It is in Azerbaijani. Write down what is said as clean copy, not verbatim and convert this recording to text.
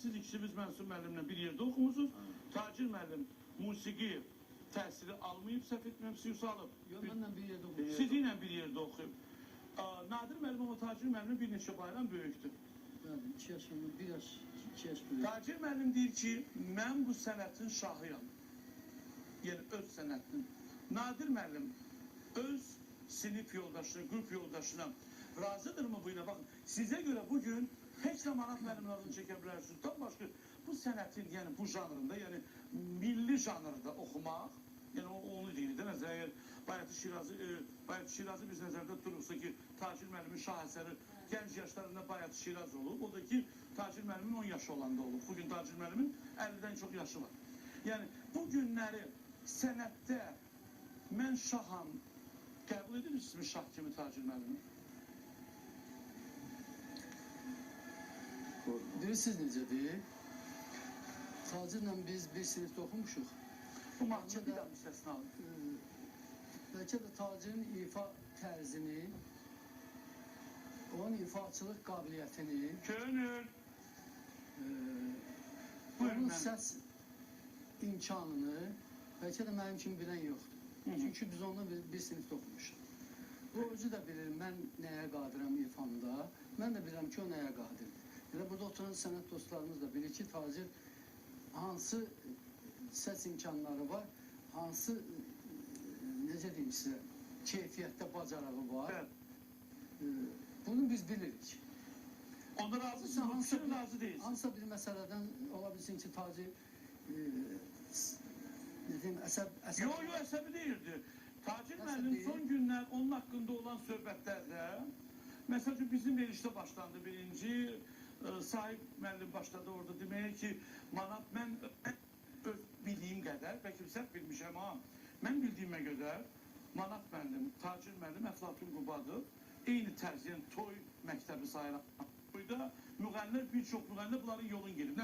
siz ikiniz Mənsur müəllimlə bir yerdə oxumusunuz. Tacir müəllim musiqi təhsili almayıb, səhv etmirəmsə alıb. Yox, mənlə bir yerdə oxuyub. Sizinlə bir yerdə oxuyub. Nadir müəllim ama Tacir müəllim bir neçə bayram böyükdür. Bəli, 2 yaşımda, 1 yaş, 2 yaş böyük. Tacir müəllim deyir ki, mən bu sənətin şahıyam. Yəni öz sənətinin. Nadir müəllim öz sinif yoldaşı, qrup yoldaşına razıdırmı bu ilə? Baxın, sizə görə bugün heç də Manat müəllimin adını çəkə bilərsiniz. Tam başqa bu sənətin, yəni bu janrında, yəni milli janrda oxumaq, yəni onu deyir də, nəzər, Bayatı Şirazı biz nəzərdə tuturursa ki, Tacir müəllimin şah əsəri gənc yaşlarında Bayatı Şiraz olub, o da ki, Tacir müəllimin 10 yaşı olanda olub. Bugün Tacir müəllimin 50-dən çox yaşı var. Yəni, bu günləri sənətdə mən şaham, qəbul edirsiniz şah kimi Tacir müəllimi? Bilirsiniz necədir? Tacirlə biz bir sinifdə oxumuşuq. Bu mahçı bir daha müstəsna alın. Bəlkə də Tacirin ifa tərzini, onun ifaçılıq qabiliyyətini, Könül! onun səs imkanını bəlkə də mənim kimi bilən yoxdur. Çünki biz onunla bir sinifdə oxumuşuq. O özü də bilir, mən nəyə qadirəm ifamda, mən də bilirəm ki, o nəyə qadirdir. Elə burada oturan sənət dostlarımız da bilir ki, Tacir hansı səs imkanları var, hansı, necə deyim sizə, keyfiyyətdə bacarağı var. Bunu biz bilirik. Onda razısınız, bu razı değilsiniz. Hansısa bir məsələdən ola bilsin ki, Tacir, ne diyeyim, əsəb... Yo, əsəbi deyildi. Tacir müəllim son günlər onun haqqında olan söhbətlərdə, məsələn, bizim verişdə başlandı birinci, sahib müəllim başladı orada deməyə ki, Manat, mən öz bildiyim qədər, bəlkə səhv bilmişəm ha, mən bildiyimə qədər Manat müəllim, Tacir müəllim, Əflatun Qubadır, eyni tərz, yəni toy məktəbi sayılan toyda müğənnilər, bir çox müğənnilər bunların yolun gelib.